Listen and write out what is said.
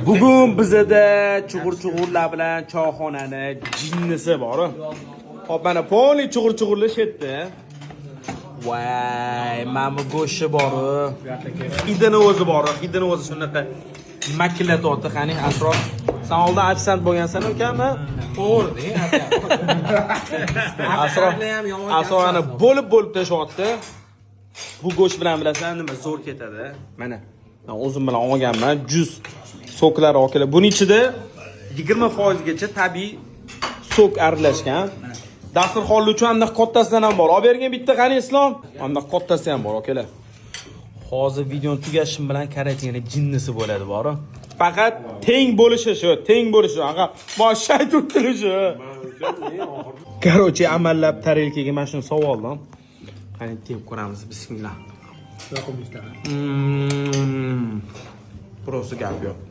Bugun bizda chug'ur-chug'urlar bilan choyxonani jinnisi bor. Hop, mana poli chug'ur-chug'urlashyapti. Voy, mana bu go'shti bor. Hidini o'zi bor. Hidini o'zi shunaqa makilatoti. Qani, Asrof, sen oldin ofisant bo'lgansan ukammi? To'g'ri, Asrof ana bo'lib tashyapti. Bu go'sht bilan bilasan nima zo'r ketadi. Mana men o'zim bilan olganman. Juz soklari oklar. Buning ichida 20% gacha tabiiy sok aralashgan. Dasturxonlar uchun ham kattasidan ham bor. Olib bergan bitta qani Islom. Hamda kattasi ham bor akalar. Hozir videoni tugashim bilan karantina jinnisi bo'ladi bori. Faqat teng bo'lishi shu, teng bo'lishi. Aka, boshshay turtilishi. Короче, amallab tarelkaga mana shuni savoldim. Qani tep ko'ramiz. Bismillah. Prosta gap yo'q.